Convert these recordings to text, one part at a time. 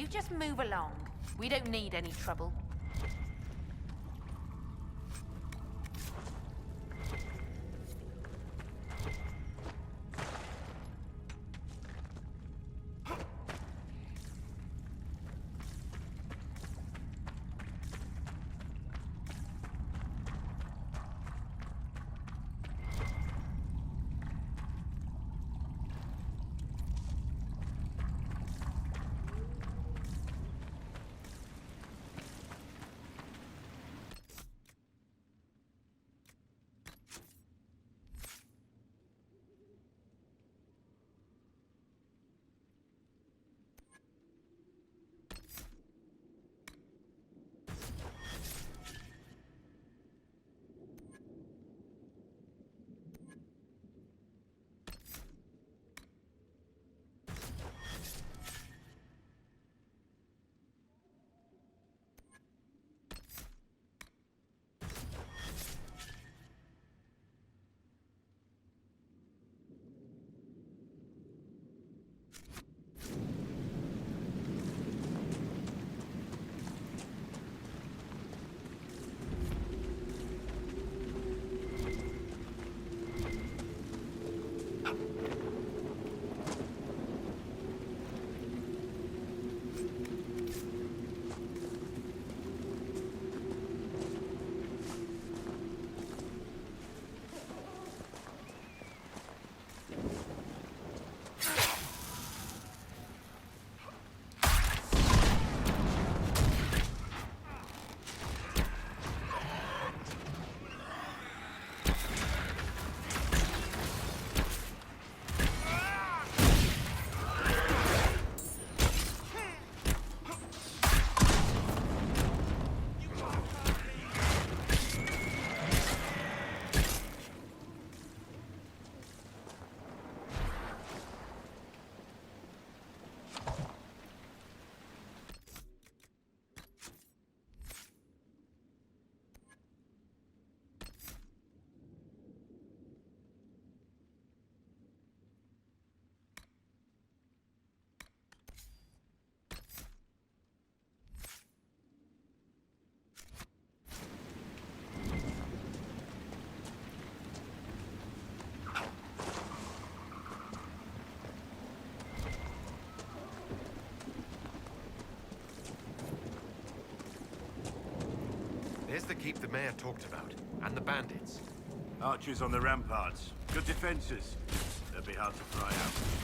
You just move along. We don't need any trouble. There's the keep the mayor talked about, and the bandits. Archers on the ramparts. Good defenses. They'll be hard to fry out.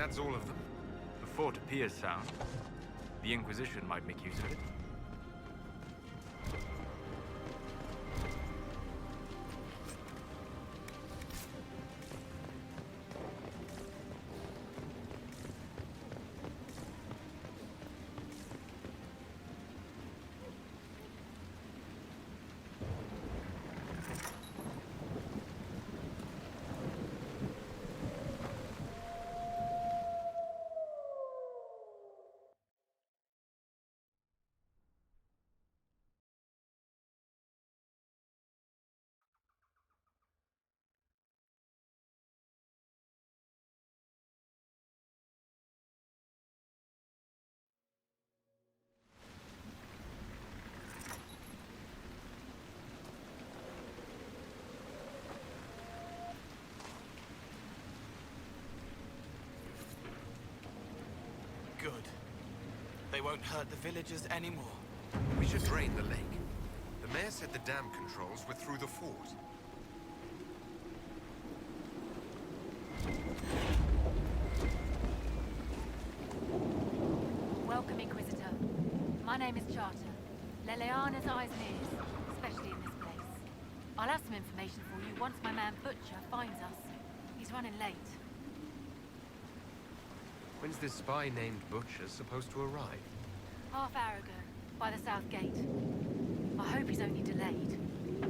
that's all of them? The fort appears sound. The Inquisition might make use of it. Good. They won't hurt the villagers anymore. We should drain the lake. The mayor said the dam controls were through the fort. Welcome, Inquisitor. My name is Charter. Leleana's eyes and ears, especially in this place. I'll have some information for you once my man Butcher finds us. He's running late. When's this spy named Butcher supposed to arrive? Half-hour ago, by the south gate. I hope he's only delayed.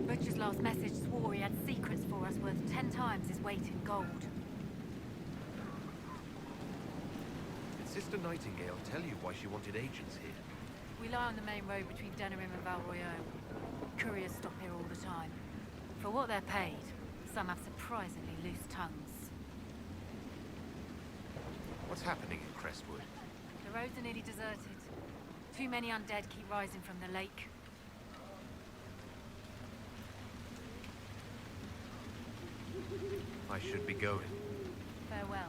Butcher's last message swore he had secrets for us worth 10 times his weight in gold. Did Sister Nightingale tell you why she wanted agents here? We lie on the main road between Denerim and Val Royeaux. Couriers stop here all the time. For what they're paid, some have surprisingly loose tongues. What's happening in Crestwood? The roads are nearly deserted. Too many undead keep rising from the lake. I should be going. Farewell.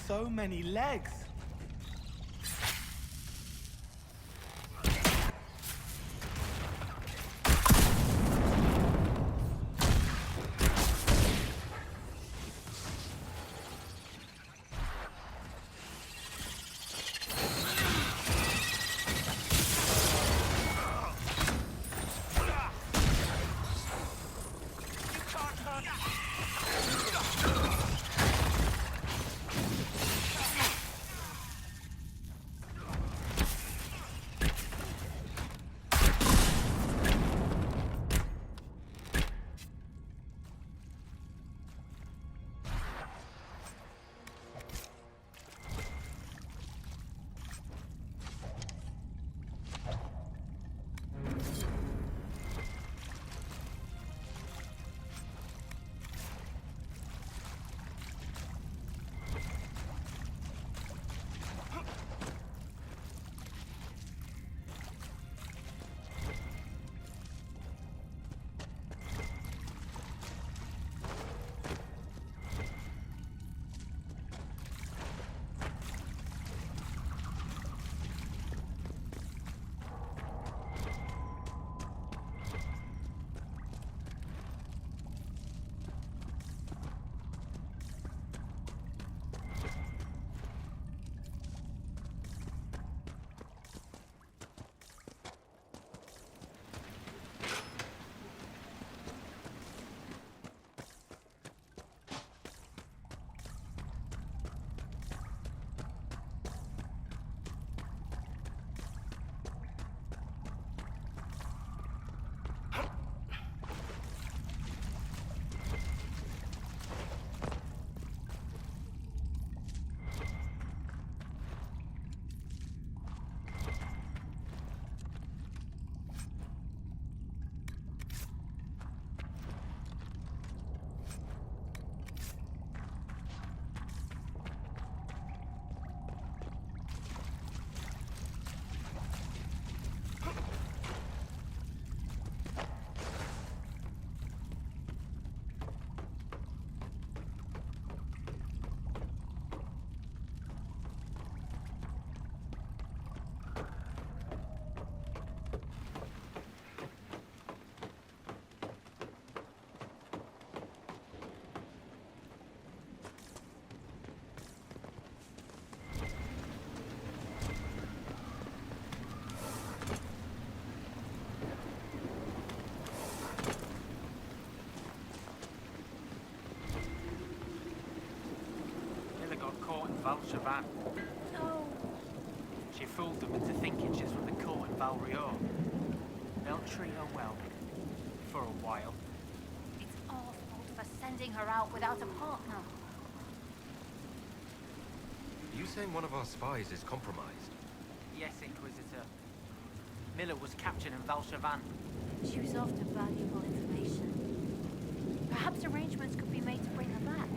so many legs. Valshavan. No. She fooled them into thinking she's from the court in Valrior. They'll treat her well. For a while. It's our fault for sending her out without a partner. Are you saying one of our spies is compromised? Yes, Inquisitor. Miller was captured in Valshavan. She was after valuable information. Perhaps arrangements could be made to bring her back.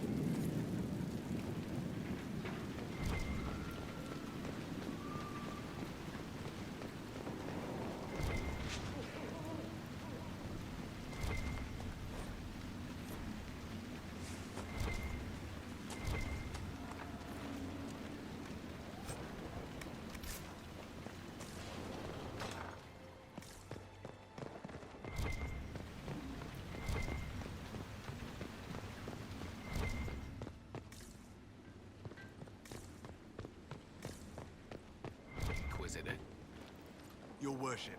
Inquisitor. Your worship.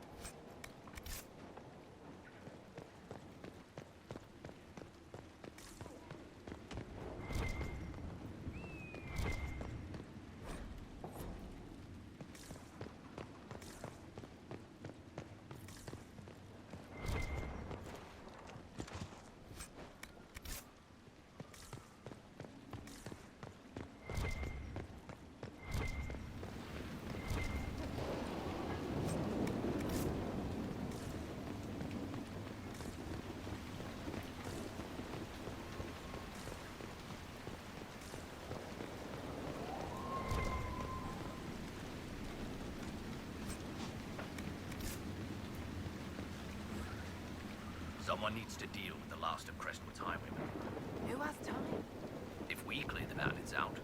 Someone needs to deal with the last of Crestwood's highwaymen. Who has time? If we clear the bandits out,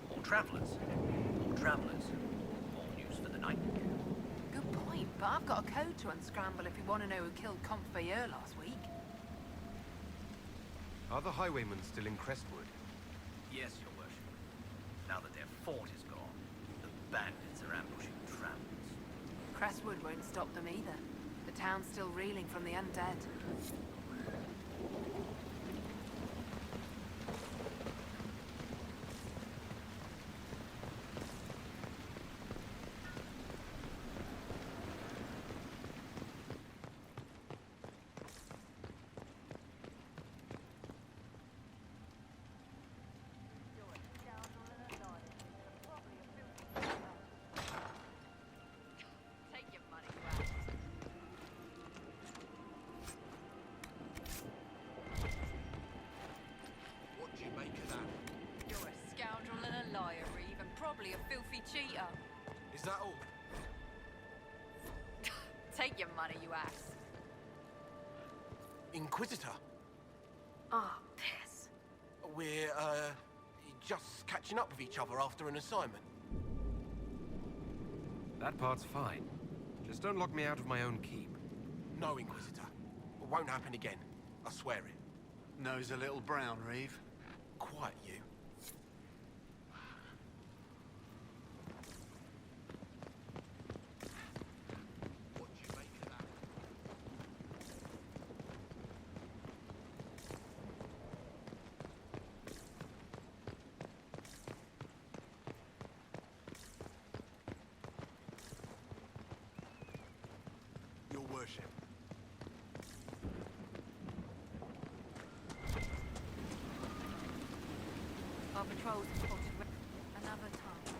all travelers. Travelers. All news for the night. Good point, but I've got a code to unscramble if you want to know who killed Conveyor last week. Are the highwaymen still in Crestwood? Yes, Your Worship. Now that their fort is gone, the bandits are ambushing travelers. Crestwood won't stop them either. The town's still reeling from the undead. Take your money, Ralph. What do you make of that? You're a scoundrel and a liar, Reeve, and probably a filthy cheater. Is that all? Take your money, you ass. Inquisitor? Ah, piss. We're, just catching up with each other after an assignment. That part's fine. Just don't lock me out of my own keep. No, Inquisitor. It won't happen again. I swear it. Nose a little brown, Reeve. Quiet, you. What do you make of that? Your Worship. Our patrols have spotted another time.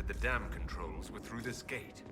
the dam controls were through this gate.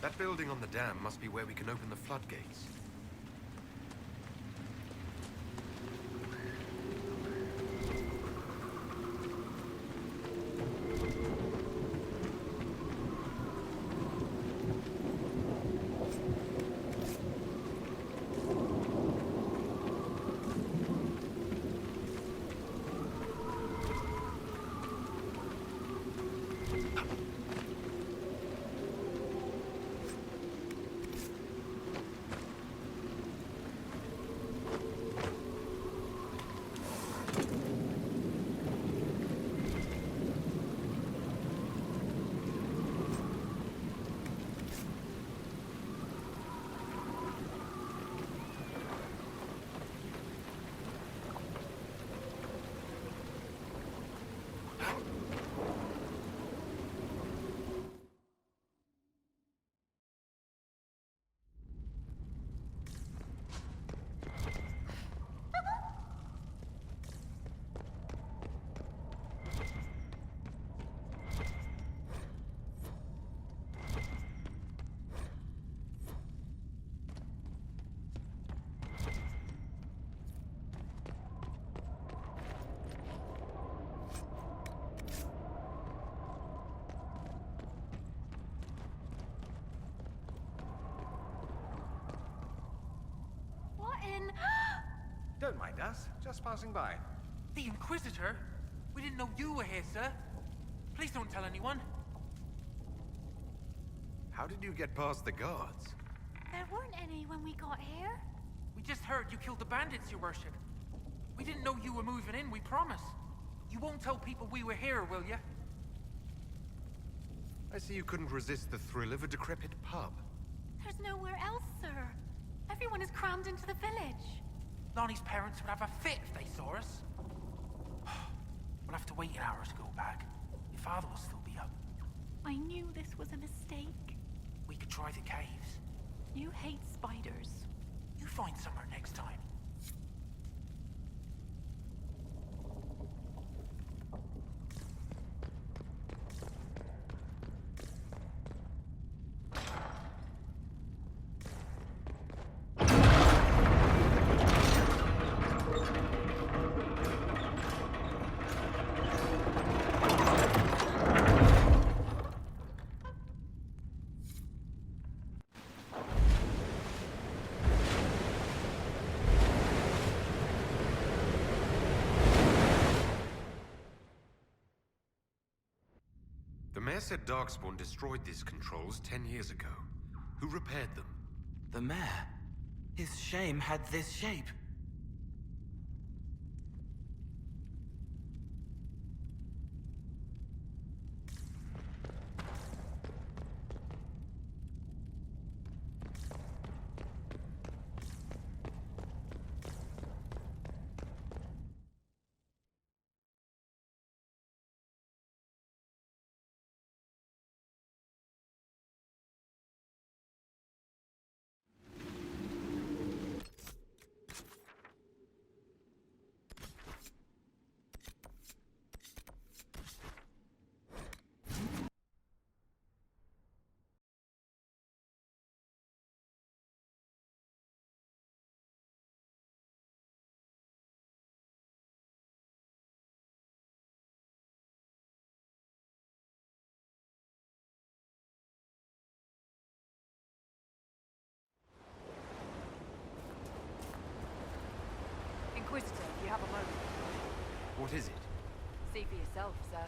That building on the dam must be where we can open the floodgates. Don't mind us, just passing by. The Inquisitor? We didn't know you were here, sir. Please don't tell anyone. How did you get past the guards? There weren't any when we got here. We just heard you killed the bandits, your worship. We didn't know you were moving in, we promise. You won't tell people we were here, will you? I see you couldn't resist the thrill of a decrepit pub. There's nowhere else, sir. Everyone is crammed into the village. Lonnie's parents would have a fit if they saw us. We'll have to wait an hour to go back. Your father will still be up. I knew this was a mistake. We could try the caves. You hate spiders. You find somewhere next time. The mayor said Darkspawn destroyed these controls 10 years ago. Who repaired them? The mayor? His shame had this shape. you have a moment. What is it? See for yourself, sir.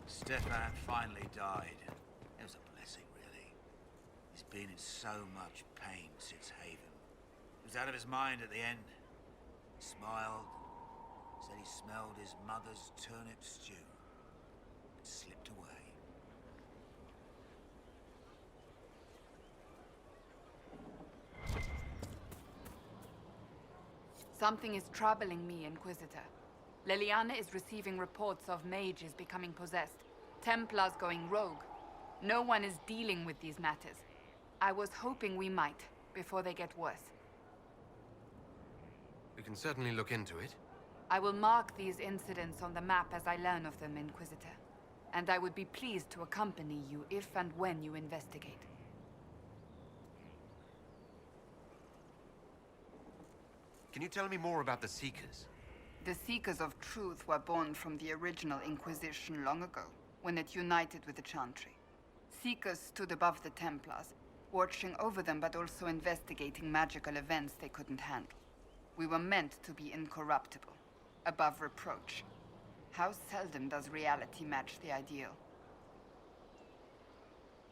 Stefan finally died. It was a blessing, really. He's been in so much pain since Haven. He was out of his mind at the end. He smiled, said he smelled his mother's turnip stew, and slipped away. Something is troubling me, Inquisitor. Leliana is receiving reports of mages becoming possessed, Templars going rogue. No one is dealing with these matters. I was hoping we might, before they get worse. We can certainly look into it. I will mark these incidents on the map as I learn of them, Inquisitor. And I would be pleased to accompany you if and when you investigate. Can you tell me more about the Seekers? The Seekers of Truth were born from the original Inquisition long ago, when it united with the Chantry. Seekers stood above the Templars, watching over them but also investigating magical events they couldn't handle. We were meant to be incorruptible, above reproach. How seldom does reality match the ideal?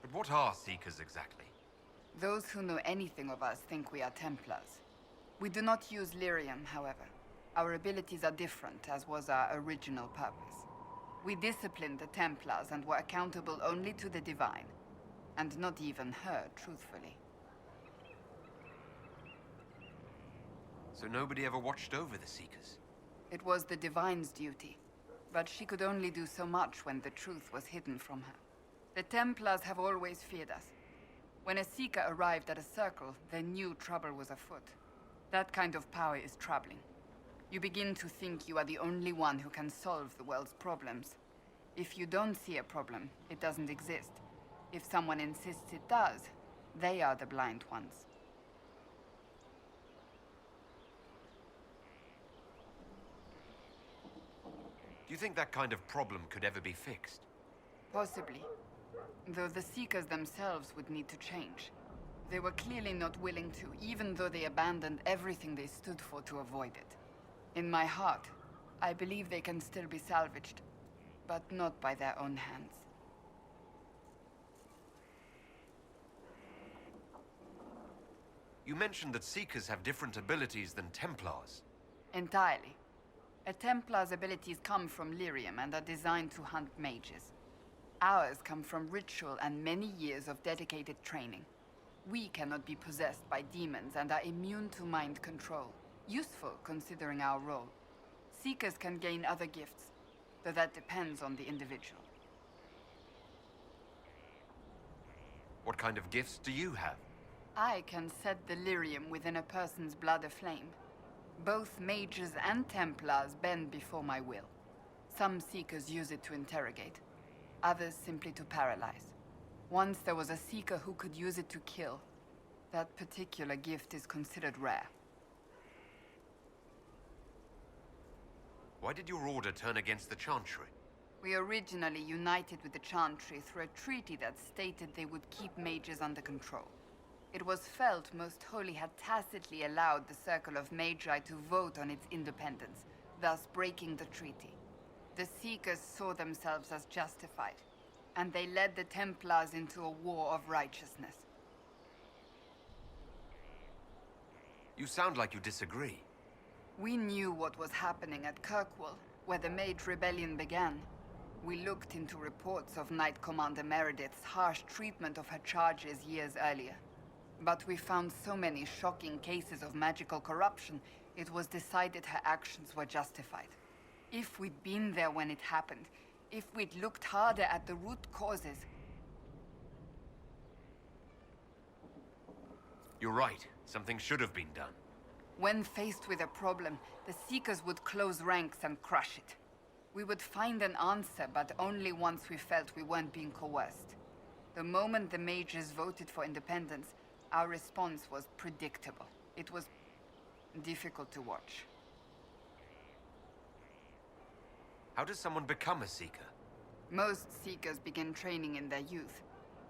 But what are Seekers exactly? Those who know anything of us think we are Templars. We do not use lyrium, however. Our abilities are different, as was our original purpose. We disciplined the Templars and were accountable only to the Divine. And not even her, truthfully. So nobody ever watched over the Seekers? It was the Divine's duty. But she could only do so much when the truth was hidden from her. The Templars have always feared us. When a Seeker arrived at a circle, they knew trouble was afoot. That kind of power is troubling. You begin to think you are the only one who can solve the world's problems. If you don't see a problem, it doesn't exist. If someone insists it does, they are the blind ones. Do you think that kind of problem could ever be fixed? Possibly. Though the Seekers themselves would need to change. They were clearly not willing to, even though they abandoned everything they stood for to avoid it. In my heart, I believe they can still be salvaged, but not by their own hands. You mentioned that Seekers have different abilities than Templars. Entirely. A Templar's abilities come from lyrium and are designed to hunt mages. Ours come from ritual and many years of dedicated training. We cannot be possessed by demons and are immune to mind control. Useful, considering our role. Seekers can gain other gifts, though that depends on the individual. What kind of gifts do you have? I can set the lyrium within a person's blood aflame. Both mages and Templars bend before my will. Some Seekers use it to interrogate, others simply to paralyze. Once there was a Seeker who could use it to kill. That particular gift is considered rare. Why did your order turn against the Chantry? We originally united with the Chantry through a treaty that stated they would keep mages under control. It was felt Most Holy had tacitly allowed the Circle of Magi to vote on its independence, thus breaking the treaty. The Seekers saw themselves as justified, and they led the Templars into a war of righteousness. You sound like you disagree. We knew what was happening at Kirkwall, where the Mage Rebellion began. We looked into reports of Knight Commander Meredith's harsh treatment of her charges years earlier. But we found so many shocking cases of magical corruption, it was decided her actions were justified. If we'd been there when it happened, if we'd looked harder at the root causes... You're right. Something should have been done. When faced with a problem, the Seekers would close ranks and crush it. We would find an answer, but only once we felt we weren't being coerced. The moment the mages voted for independence, our response was predictable. It was difficult to watch. How does someone become a Seeker? Most Seekers begin training in their youth.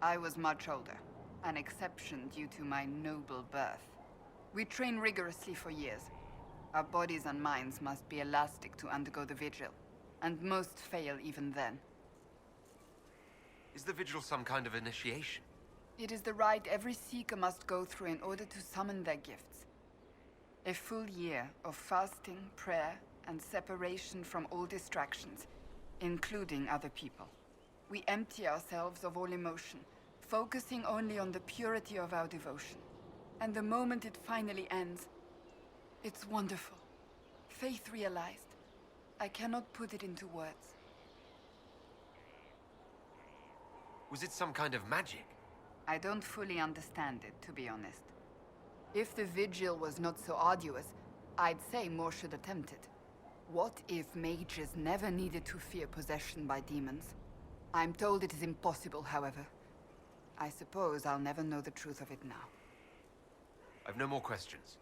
I was much older, an exception due to my noble birth. We train rigorously for years. Our bodies and minds must be elastic to undergo the vigil, and most fail even then. Is the vigil some kind of initiation? It is the rite every Seeker must go through in order to summon their gifts. A full year of fasting, prayer, and separation from all distractions, including other people. We empty ourselves of all emotion, focusing only on the purity of our devotion. And the moment it finally ends, it's wonderful. Faith realized. I cannot put it into words. Was it some kind of magic? I don't fully understand it, to be honest. If the vigil was not so arduous, I'd say more should attempt it. What if mages never needed to fear possession by demons? I'm told it is impossible, however. I suppose I'll never know the truth of it now. I've no more questions.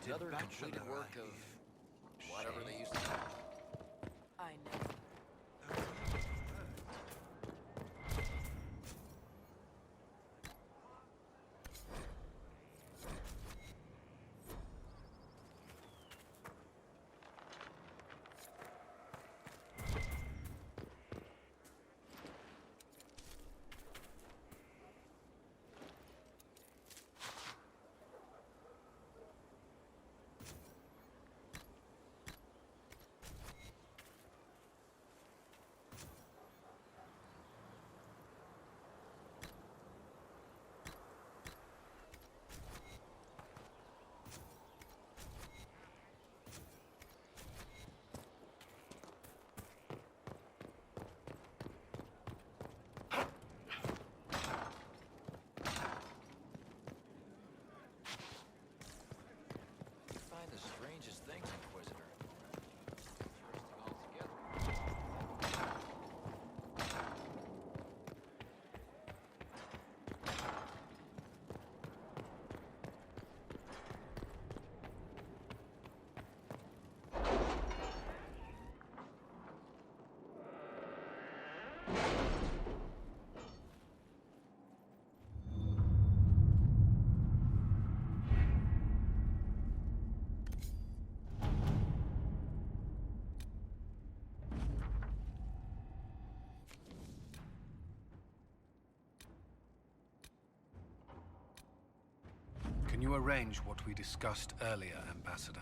Another completed work of whatever they used to call it. I know. Find the strangest things, Inquisitor. Interesting altogether. Can you arrange what we discussed earlier, Ambassador?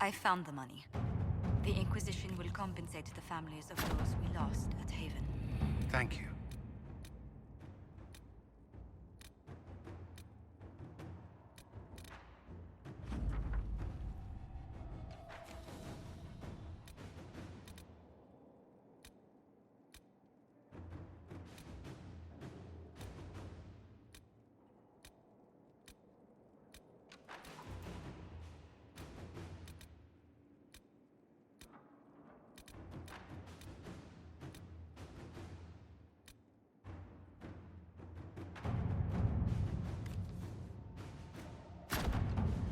I found the money. The Inquisition will compensate the families of those we lost at Haven. Thank you.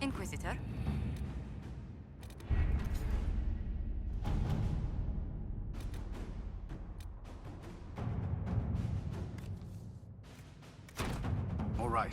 Inquisitor? All right.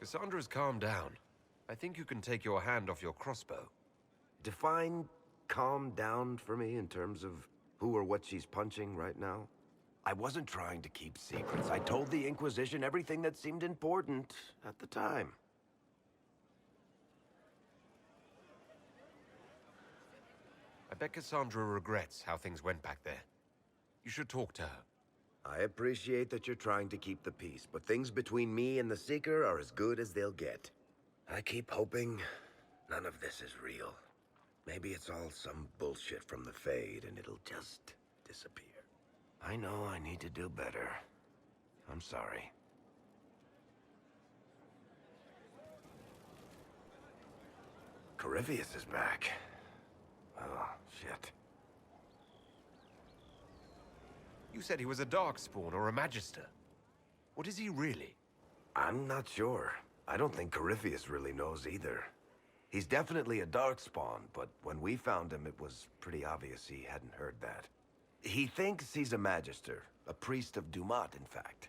Cassandra's calmed down. I think you can take your hand off your crossbow. Define calm down for me in terms of who or what she's punching right now. I wasn't trying to keep secrets. I told the Inquisition everything that seemed important at the time. I bet Cassandra regrets how things went back there. You should talk to her. I appreciate that you're trying to keep the peace, but things between me and the Seeker are as good as they'll get. I keep hoping none of this is real. Maybe it's all some bullshit from the Fade and it'll just disappear. I know I need to do better. I'm sorry. Corypheus is back. Oh, shit. You said he was a Darkspawn or a Magister. What is he really? I'm not sure. I don't think Corypheus really knows either. He's definitely a Darkspawn, but when we found him, it was pretty obvious he hadn't heard that. He thinks he's a Magister, a priest of Dumat, in fact.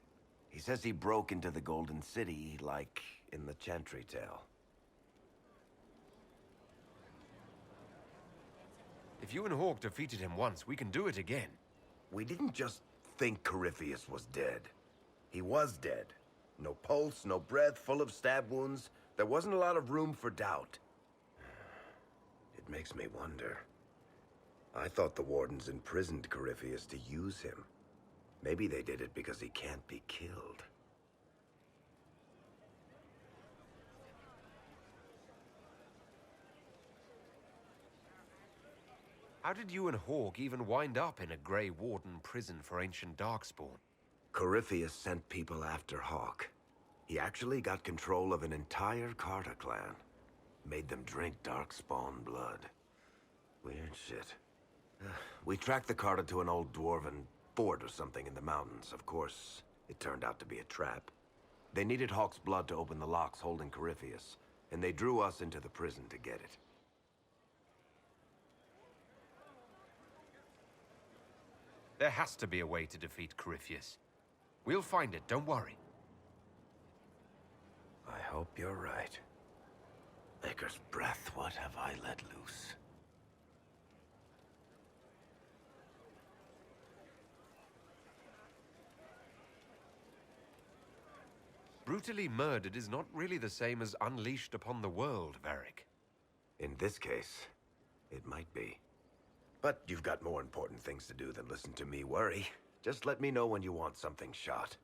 He says he broke into the Golden City, like in the Chantry tale. If you and Hawk defeated him once, we can do it again. We didn't just think Corypheus was dead. He was dead. No pulse, no breath, full of stab wounds. There wasn't a lot of room for doubt. It makes me wonder. I thought the Wardens imprisoned Corypheus to use him. Maybe they did it because he can't be killed. How did you and Hawk even wind up in a Grey Warden prison for ancient Darkspawn? Corypheus sent people after Hawk. He actually got control of an entire Carta clan. Made them drink Darkspawn blood. Weird shit. We tracked the Carta to an old dwarven fort or something in the mountains. Of course, it turned out to be a trap. They needed Hawk's blood to open the locks holding Corypheus, and they drew us into the prison to get it. There has to be a way to defeat Corypheus. We'll find it, don't worry. I hope you're right. Maker's breath, what have I let loose? Brutally murdered is not really the same as unleashed upon the world, Varric. In this case, it might be. But you've got more important things to do than listen to me worry. Just let me know when you want something shot.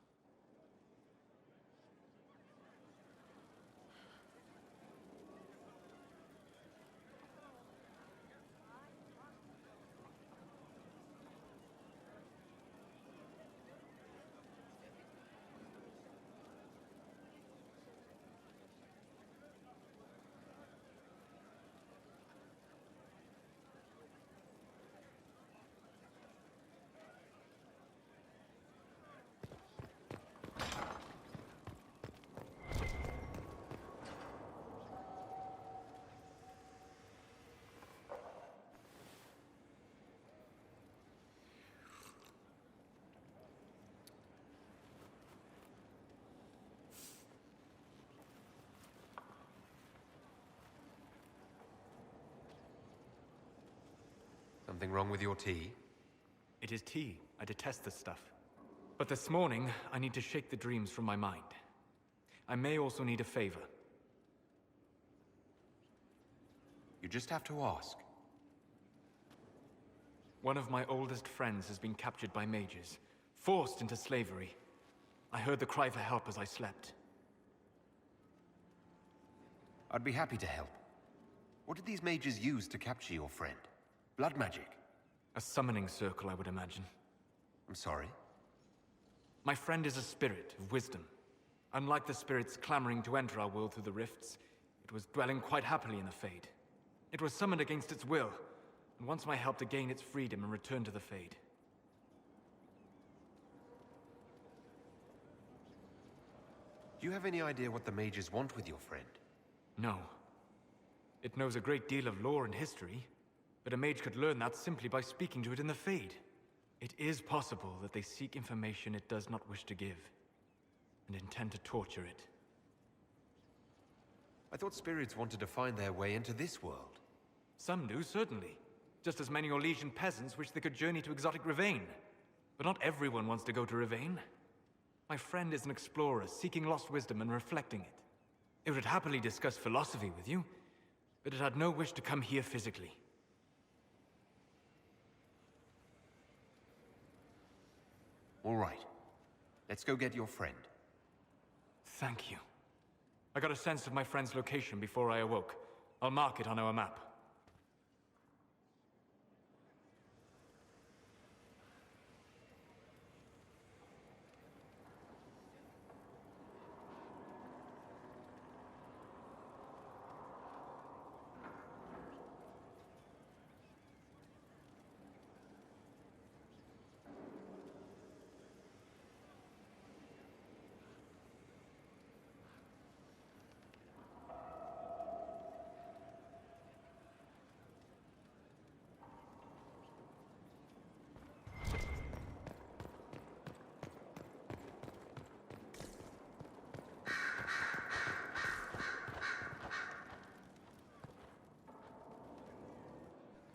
Something wrong with your tea? It is tea. I detest this stuff. But this morning, I need to shake the dreams from my mind. I may also need a favor. You just have to ask. One of my oldest friends has been captured by mages, forced into slavery. I heard the cry for help as I slept. I'd be happy to help. What did these mages use to capture your friend? Blood magic? A summoning circle, I would imagine. I'm sorry? My friend is a spirit of wisdom. Unlike the spirits clamoring to enter our world through the rifts, it was dwelling quite happily in the Fade. It was summoned against its will, and wants my help to gain its freedom and return to the Fade. Do you have any idea what the mages want with your friend? No. It knows a great deal of lore and history, but a mage could learn that simply by speaking to it in the Fade. It is possible that they seek information it does not wish to give, and intend to torture it. I thought spirits wanted to find their way into this world. Some do, certainly. Just as many Orlesian peasants wish they could journey to exotic Ravane. But not everyone wants to go to Ravane. My friend is an explorer, seeking lost wisdom and reflecting it. It would happily discuss philosophy with you, but it had no wish to come here physically. All right. Let's go get your friend. Thank you. I got a sense of my friend's location before I awoke. I'll mark it on our map.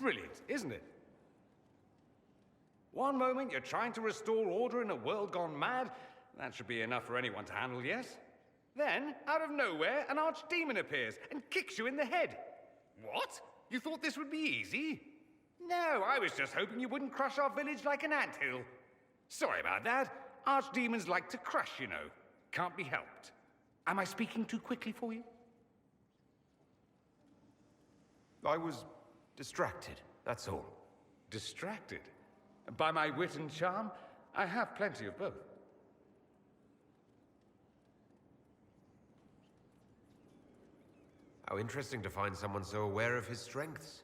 Brilliant, isn't it? One moment you're trying to restore order in a world gone mad. That should be enough for anyone to handle, yes? Then, out of nowhere, an archdemon appears and kicks you in the head. What? You thought this would be easy? No, I was just hoping you wouldn't crush our village like an anthill. Sorry about that. Archdemons like to crush, you know. Can't be helped. Am I speaking too quickly for you? I was distracted, that's all. Distracted? By my wit and charm? I have plenty of both. How interesting to find someone so aware of his strengths.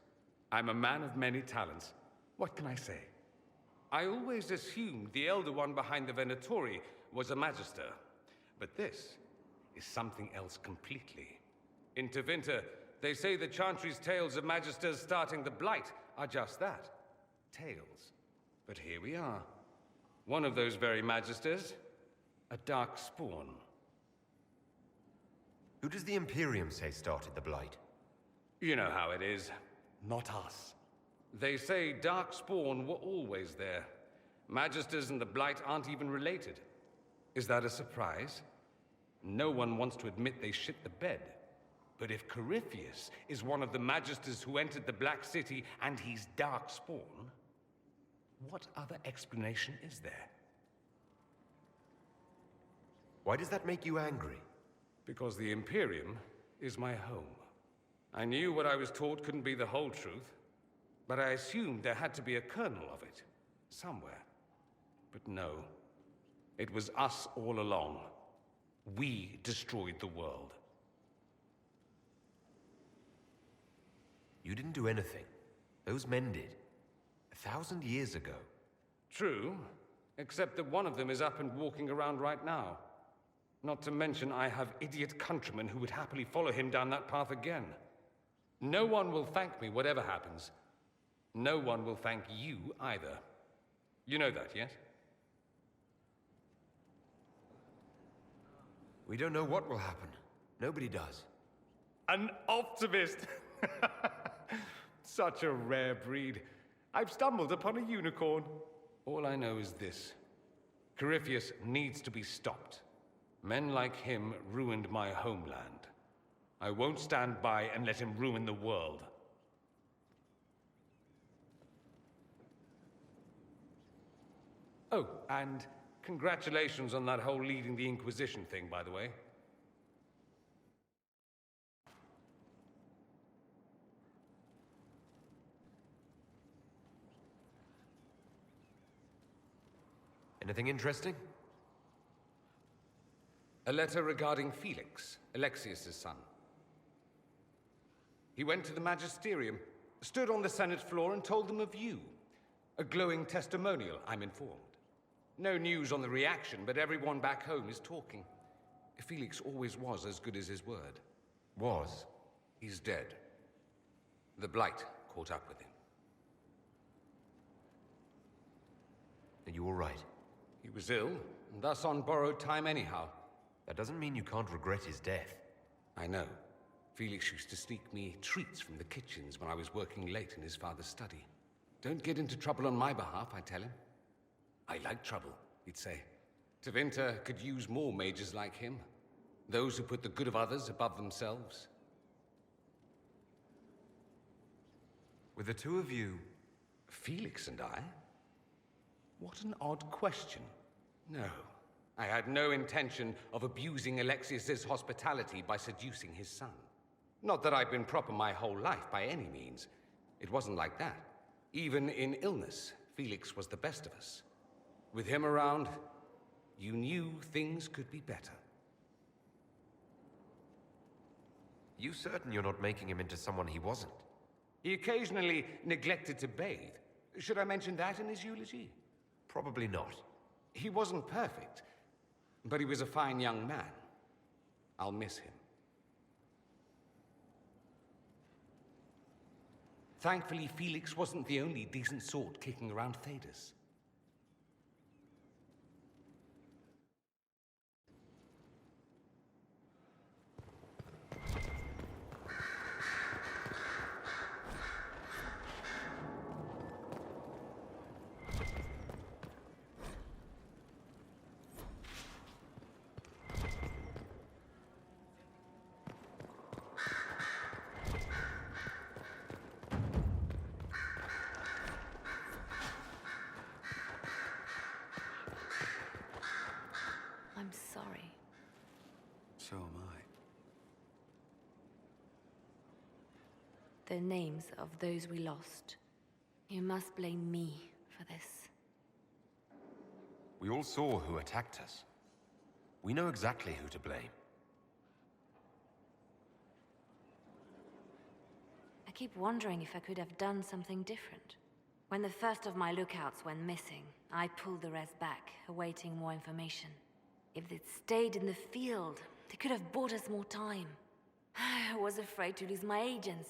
I'm a man of many talents. What can I say? I always assumed the Elder One behind the Venatori was a Magister. But this is something else completely. In Tevinter, they say the Chantry's tales of Magisters starting the Blight are just that. Tales. But here we are. One of those very Magisters. A dark spawn. Who does the Imperium say started the Blight? You know how it is. Not us. They say Darkspawn were always there. Magisters and the Blight aren't even related. Is that a surprise? No one wants to admit they shit the bed. But if Corypheus is one of the Magisters who entered the Black City and he's Darkspawn, what other explanation is there? Why does that make you angry? Because the Imperium is my home. I knew what I was taught couldn't be the whole truth, but I assumed there had to be a kernel of it, somewhere. But no, it was us all along. We destroyed the world. You didn't do anything. Those men did. 1,000 years ago. True, except that one of them is up and walking around right now. Not to mention I have idiot countrymen who would happily follow him down that path again. No one will thank me, whatever happens. No one will thank you either. You know that, yes? We don't know what will happen. Nobody does. An optimist! Such a rare breed. I've stumbled upon a unicorn. All I know is this. Corypheus needs to be stopped. Men like him ruined my homeland. I won't stand by and let him ruin the world. Oh, and congratulations on that whole leading the Inquisition thing, by the way. Anything interesting? A letter regarding Felix, Alexius's son. He went to the Magisterium, stood on the Senate floor and told them of you. A glowing testimonial, I'm informed. No news on the reaction, but everyone back home is talking. Felix always was as good as his word. Was? He's dead. The Blight caught up with him. Are you all right? He was ill, and thus on borrowed time anyhow. That doesn't mean you can't regret his death. I know. Felix used to sneak me treats from the kitchens when I was working late in his father's study. Don't get into trouble on my behalf, I tell him. I like trouble, he'd say. Tevinter could use more mages like him. Those who put the good of others above themselves. With the two of you... Felix and I? What an odd question. No, I had no intention of abusing Alexius's hospitality by seducing his son. Not that I've been proper my whole life by any means. It wasn't like that. Even in illness, Felix was the best of us. With him around, you knew things could be better. You certain you're not making him into someone he wasn't? He occasionally neglected to bathe. Should I mention that in his eulogy? Probably not. He wasn't perfect, but he was a fine young man. I'll miss him. Thankfully, Felix wasn't the only decent sort kicking around Thedas. I'm sorry. So am I. The names of those we lost. You must blame me for this. We all saw who attacked us. We know exactly who to blame. I keep wondering if I could have done something different. When the first of my lookouts went missing, I pulled the rest back, awaiting more information. If they'd stayed in the field, they could have bought us more time. I was afraid to lose my agents.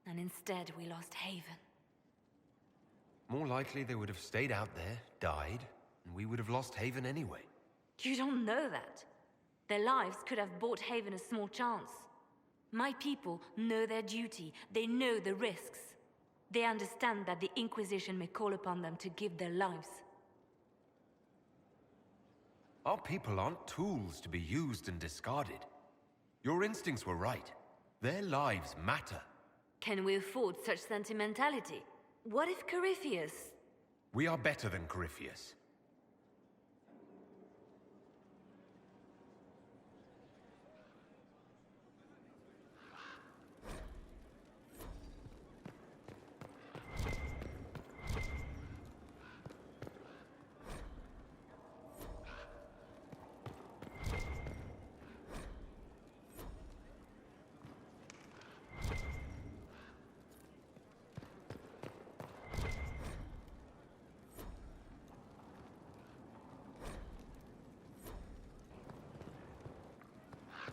And instead, we lost Haven. More likely they would have stayed out there, died, and we would have lost Haven anyway. You don't know that. Their lives could have bought Haven a small chance. My people know their duty. They know the risks. They understand that the Inquisition may call upon them to give their lives. Our people aren't tools to be used and discarded. Your instincts were right. Their lives matter. Can we afford such sentimentality? What if Corypheus... We are better than Corypheus.